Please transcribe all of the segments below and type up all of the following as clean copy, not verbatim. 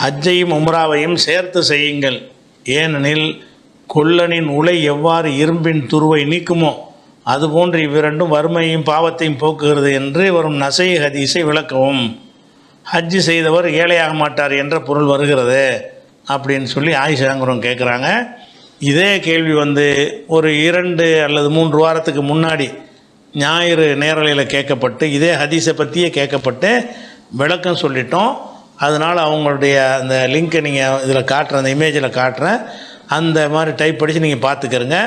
ஹஜ்ஜையும் உம்ராவையும் சேர்த்து செய்யுங்கள். ஏனெனில் கொல்லனின் உலை எவ்வாறு இரும்பின் துருவை நீக்குமோ அதுபோன்று இவ்விரண்டும் வறுமையும் பாவத்தையும் போக்குகிறது என்று வரும் நசை ஹதீஸை விளக்கவும். ஹஜ்ஜு செய்தவர் ஏழையாக மாட்டார் என்ற பொருள் வருகிறது அப்படின்னு சொல்லி ஆயிஷாங்கிறவங்க கேட்குறாங்க. இதே கேள்வி ஒரு 2 அல்லது 3 வாரத்துக்கு முன்னாடி ஞாயிறு நேரலையில் கேட்கப்பட்டு இதே ஹதீஸை பற்றியே கேட்கப்பட்டு விளக்கம் சொல்லிட்டோம். அதனால் அவங்களுடைய அந்த லிங்க்கை நீங்கள் இதில் காட்டுறேன், அந்த இமேஜில் காட்டுறேன், அந்த மாதிரி டைப் படித்து நீங்கள் பார்த்துக்கிறங்க.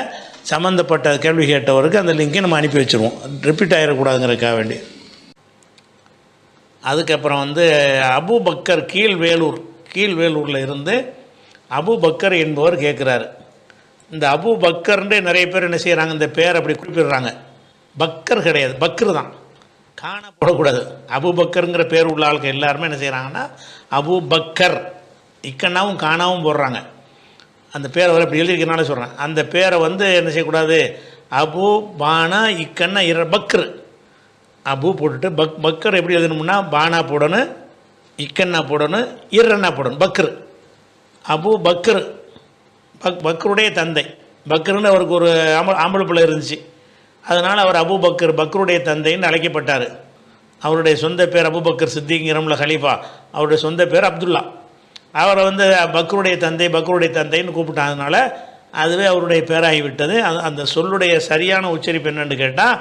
சம்மந்தப்பட்ட கேள்வி கேட்டவருக்கு அந்த லிங்கை நம்ம அனுப்பி வச்சுருவோம், ரிப்பீட் ஆகிடக்கூடாதுங்கிறதுக்காக வேண்டி. அதுக்கப்புறம் அபு பக்கர் கீழ்வேலூரில் இருந்து அபு பக்கர் என்பவர் கேட்குறாரு. இந்த அபு பக்கர்ன்றே நிறைய பேர் என்ன செய்கிறாங்க, இந்த பேர் அப்படி குறிப்பிடுறாங்க. பக்கர் கிடையாது, பக்ரு தான், காண போடக்கூடாது. அபு பக்கருங்கிற பேர் உள்ள ஆளுக்கு எல்லாருமே என்ன செய்கிறாங்கன்னா அபு பக்கர் இக்கண்ணாவும் காணாவும் போடுறாங்க. அந்த பேரை அப்படி எழுதியிருக்கனால சொல்கிறேன். அந்த பேரை என்ன செய்யக்கூடாது, அபு பானா இக்கண்ணா பக்ரு, அபு போட்டுட்டு பக்கர் எப்படி எழுதணும்னா பானா போடணும், இக்கண்ணா போடணும், இரண்ணா போடணும், பக்ரு. அபு பக்ரு பக்ருடைய தந்தை. பக்ருன்னு அவருக்கு ஒரு ஆம்பளை பிள்ளை இருந்துச்சு, அதனால் அவர் அபு பக்ருடைய தந்தைன்னு அழைக்கப்பட்டார். அவருடைய சொந்த பேர் அபுபக்கர் சித்திங்கிறம்ல ஹலீஃபா, அவருடைய சொந்த பேர் அப்துல்லா. அவரை பக்ருடைய தந்தைன்னு கூப்பிட்டாதனால அதுவே அவருடைய பேராகிவிட்டது. அந்த சொல்லுடைய சரியான உச்சரிப்பு என்னென்னு கேட்டால்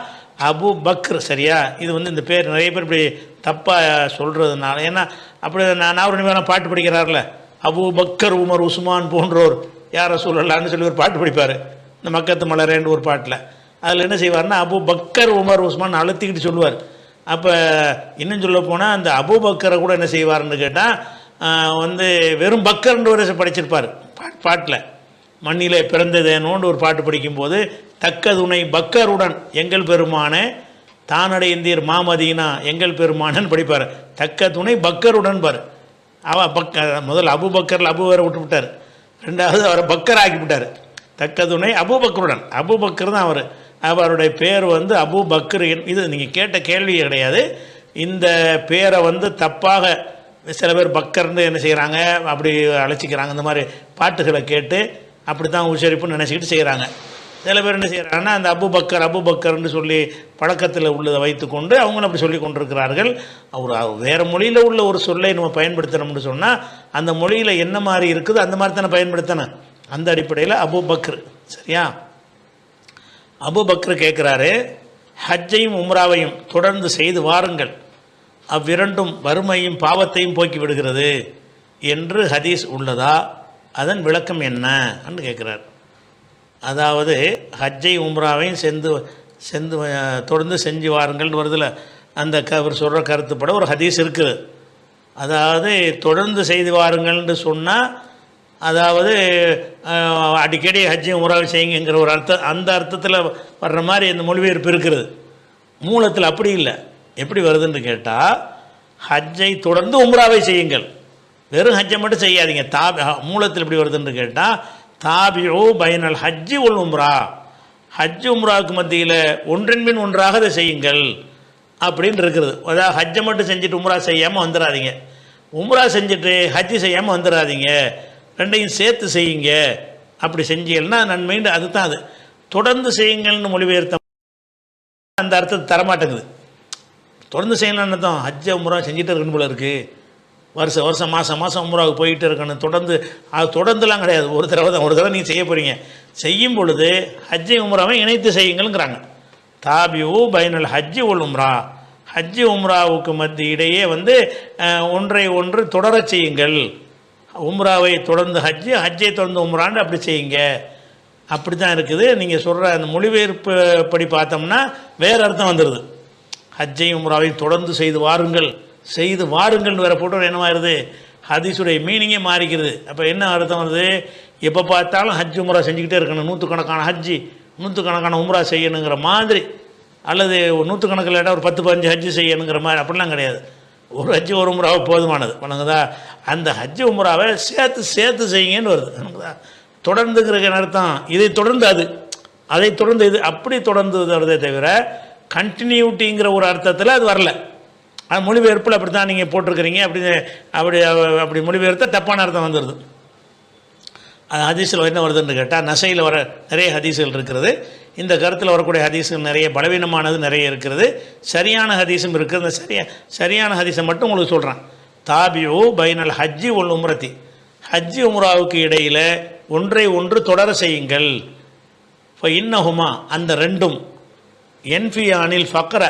அபு பக்ர். சரியா? இது இந்த பேர் நிறைய பேர் இப்படி தப்பாக சொல்கிறதுனால, ஏன்னா அப்படி நான் ஒரு பாட்டு படிக்கிறார்ல, அபு பக்கர் உமர் உஸ்மான் போன்றோர் யாரை சொல்லலான்னு சொல்லி ஒரு பாட்டு படிப்பார், இந்த மக்கத்து மலரேன்னு ஒரு பாட்டில். அதில் என்ன செய்வார்னா அபு பக்கர் உமர் உஸ்மான் அழுத்திக்கிட்டு சொல்லுவார். அப்போ இன்னும் சொல்ல போனால் அந்த அபு பக்கரை கூட என்ன செய்வார்னு கேட்டால் வெறும் பக்கர்ன்ற ஒரு படிச்சிருப்பார் பாட்டில். மண்ணிலே பிறந்ததேனோன்னு ஒரு பாட்டு படிக்கும்போது தக்க துணை பக்கருடன் எங்கள் பெருமானே தானடைந்தீர் மாமதீனா எங்கள் பெருமானன்னு படிப்பார். தக்க துணை பக்கருடன் பார். முதல் அபு பக்கரில் அபு வேற விட்டு விட்டார், ரெண்டாவது அவரை பக்கர் ஆக்கிவிட்டார். தக்க துணை அபு பக்கருடன், அபு பக்கர் தான் அவர். அவருடைய பேர் அபு பக்கர். இது நீங்கள் கேட்ட கேள்வி கிடையாது. இந்த பேரை தப்பாக சில பேர் பக்கர்னு என்ன செய்கிறாங்க, அப்படி அழைச்சிக்கிறாங்க. இந்த மாதிரி பாட்டுகளை கேட்டு அப்படி தான் உச்சரிப்புன்னு நினச்சிக்கிட்டு செய்கிறாங்க. சில பேர் என்ன செய்கிறாங்கன்னா அந்த அபு பக்கர்னு சொல்லி பழக்கத்தில் உள்ளதை வைத்துக்கொண்டு அவங்களும் அப்படி சொல்லி கொண்டிருக்கிறார்கள். வேறு மொழியில் உள்ள ஒரு சொல்லை நம்ம பயன்படுத்தணும்னு சொன்னால் அந்த மொழியில் என்ன மாதிரி இருக்குது அந்த மாதிரி தானே பயன்படுத்தணும். அந்த அடிப்படையில் அபு பக்ர். சரியா? அபு பக்ர் கேட்குறாரு, ஹஜ்ஜையும் உம்ராவையும் தொடர்ந்து செய்து வாருங்கள், அவ்விரண்டும் வறுமையும் பாவத்தையும் போக்கி விடுகிறது என்று ஹதீஸ் உள்ளதா? அதன் விளக்கம் என்னன்னு கேட்குறார். அதாவது ஹஜ்ஜை உம்ராவையும் தொடர்ந்து செஞ்சு வாருங்கள்னு வருதில்ல, அந்த அவர் சொல்கிற கருத்துப்பட ஒரு ஹதீஸ் இருக்குது. அதாவது தொடர்ந்து செய்து வாருங்கள்னு சொன்னால் அதாவது அடிக்கடி ஹஜ்ஜை உம்ராவை செய்யுங்கிற ஒரு அர்த்தம், அந்த அர்த்தத்தில் வர்ற மாதிரி இந்த மொழிபெயர்ப்பு இருக்கிறது. மூலத்தில் அப்படி இல்லை. எப்படி வருதுன்னு கேட்டால் ஹஜ்ஜை தொடர்ந்து உம்ராவை செய்யுங்கள், வெறும் ஹஜ்ஜை மட்டும் செய்யாதீங்க. மூலத்தில் எப்படி வருதுன்னு கேட்டால் தாபிஉ பைனல் ஹஜ்ஜி உல் உம்ரா, ஹஜ்ஜு உம்ராவுக்கு மத்தியில் ஒன்றின் பின் ஒன்றாக அதை செய்யுங்கள் அப்படின்னு இருக்குது. அதாவது ஹஜ்ஜை மட்டும் செஞ்சுட்டு உம்ரா செய்யாமல் வந்துடாதீங்க, உம்ரா செஞ்சுட்டு ஹஜ்ஜு செய்யாமல் வந்துடாதீங்க, ரெண்டையும் சேர்த்து செய்யுங்க. அப்படி செஞ்சீங்கன்னா நன்மைன்னு அதுதான். அது தொடர்ந்து செய்யுங்கள்னு மொழிபெயர்த்த அந்த அர்த்தத்தை தரமாட்டேங்குது. தொடர்ந்து செய்யலான்னு தான் ஹஜ்ஜை உம்ரா செஞ்சுட்டு இருக்கணும் போல இருக்குது, வருஷம் மாதம் உம்ராவுக்கு போயிட்டு இருக்கணும். தொடர்ந்துலாம் கிடையாது, ஒரு தடவை நீங்கள் செய்ய போகிறீங்க. செய்யும் பொழுது ஹஜ்ஜை உம்ராவை இணைத்து செய்யுங்கள்ங்கிறாங்க. தாபிஉ பைனல் ஹஜ்ஜி உல் உம்ரா, ஹஜ்ஜி உம்ராவுக்கு இடையே ஒன்றை ஒன்று தொடரச் செய்யுங்கள். உம்ராவை தொடர்ந்து ஹஜ்ஜு, ஹஜ்ஜை தொடர்ந்து உம்ரான்னு அப்படி செய்யுங்க. அப்படி தான் இருக்குது. நீங்கள் சொல்கிற அந்த மொழிபெயர்ப்பு படி பார்த்தோம்னா வேறு அர்த்தம் வந்துடுது. ஹஜ்ஜையும் உம்ராவையும் தொடர்ந்து செய்து வாருங்கள்னு வேறு போட்டோ என்னவாயிருது, ஹதீஸுடைய மீனிங்கே மாறிக்கிறது. அப்போ என்ன அர்த்தம் வருது, எப்போ பார்த்தாலும் ஹஜ் உம்ரா செஞ்சுக்கிட்டே இருக்கணும், நூற்றுக்கணக்கான ஹஜ்ஜி நூற்றுக்கணக்கான உம்ரா செய்யணுங்கிற மாதிரி, அல்லது நூற்றுக்கணக்கில் இல்லாட்டா ஒரு 10-15 ஹஜ்ஜு செய்யணுங்கிற மாதிரி அப்படிலாம் கிடையாது. ஒரு ஹஜ்ஜு ஒரு உம்ராவை போதுமானது. வணங்குதா? அந்த ஹஜ்ஜு உம்ராவை சேர்த்து செய்யுங்கன்னு வருது. வணங்குதா? தொடர்ந்துங்கிற அர்த்தம் இதை தொடர்ந்து அதை தொடர்ந்து இது அப்படி தொடர்ந்து வருதே தவிர கண்டினியூட்டிங்கிற ஒரு அர்த்தத்தில் அது வரல. அது மொழிபெயர்ப்பில் அப்படி தான் நீங்கள் போட்டிருக்கிறீங்க, அப்படி அப்படி மொழிபெயர்த்தால் தப்பான அர்த்தம் வந்துடுது. அது ஹதீஸில் என்ன வருதுன்னு கேட்டால், நசையில் வர நிறைய ஹதீஸுகள் இருக்கிறது. இந்த கருத்தில் வரக்கூடிய ஹதீஸுகள் நிறைய பலவீனமானது நிறைய இருக்கிறது, சரியான ஹதீஸும் இருக்குது. அந்த சரியான ஹதீஸை மட்டும் உங்களுக்கு சொல்கிறேன். தாபியூ பைனல் ஹஜ்ஜி ஒல் உம்ரத்தி, ஹஜ்ஜி உம்ராவுக்கு இடையில் ஒன்றை ஒன்று தொடர செய்யுங்கள். இப்போ இன்னஹுமா, அந்த ரெண்டும் என்ஃபியானில் ஃபக்ர,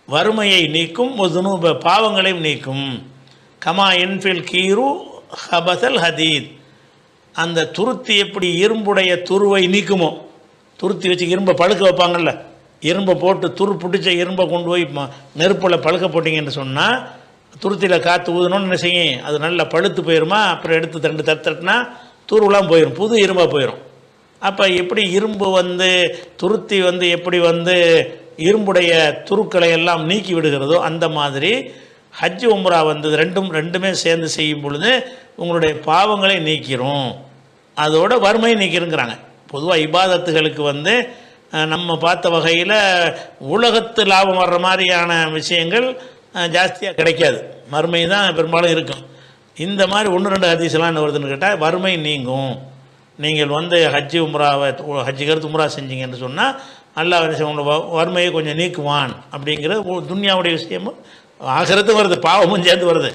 வறுமையை நீக்கும், ஒதுனூப, பாவங்களையும் நீக்கும். கமா என்ஃபில் கீரு ஹபசல் ஹதீத், அந்த துருத்தி எப்படி இரும்புடைய துருவை நீக்குமோ, துருத்தி வச்சு இரும்பை பழுக்க வைப்பாங்கள்ல, இரும்பை போட்டு துரு பிடிச்ச இரும்பை கொண்டு போய் நெருப்பில் பழுக்க போட்டிங்கன்னு சொன்னால், துருத்தியில் காற்று ஊதணும்னு என்ன செய்யும், அது நல்லா பழுத்து போயிடுமா, அப்புறம் எடுத்து ரெண்டு தட்டினா துருவெலாம் போயிடும், புது இரும்பாக போயிடும். அப்போ எப்படி இரும்பு துருத்தி எப்படி இரும்புடைய துருக்களை எல்லாம் நீக்கி விடுகிறதோ, அந்த மாதிரி ஹஜ் உம்ரா ரெண்டுமே சேர்ந்து செய்யும் பொழுது உங்களுடைய பாவங்களை நீக்கிறோம், அதோட வறுமையை நீக்கிறோங்கிறாங்க. பொதுவாக இபாதத்துகளுக்கு நம்ம பார்த்த வகையில் உலகத்து லாபம் வர்ற மாதிரியான விஷயங்கள் ஜாஸ்தியாக கிடைக்காது, வறுமை தான் பெரும்பாலும் இருக்கும். இந்த மாதிரி 1-2 ஹதீஸ்லாம் என்ன வருதுன்னு கேட்டால், வறுமை நீங்கும், நீங்கள் ஹஜ்ஜி உம்ராவை ஹஜ்ஜி கருத்து உம்ரா செஞ்சீங்கன்னு சொன்னால் அல்லாஹ் உங்களை வறுமையை கொஞ்சம் நீக்குவான் அப்படிங்கிற துன்யாவுடைய விஷயமும் ஆகிரத்தும் வருது, பாவமும் சேர்ந்து வருது.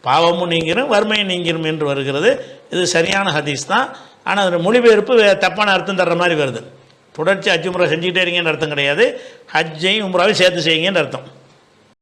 பாவமும் நீங்கிரும், வறுமையும் நீங்கிரும் என்று வருகிறது. இது சரியான ஹதீஸ் தான். ஆனால் அதில் மொழிபெயர்ப்பு தப்பான அர்த்தம் தர்ற மாதிரி வருது. தொடர்ச்சி ஹஜ் உம்ரா செஞ்சுக்கிட்டே இருங்கன்னு அர்த்தம் கிடையாது, ஹஜ்ஜையும் உம்ராவையும் சேர்த்து செய்யுங்கன்னு அர்த்தம்.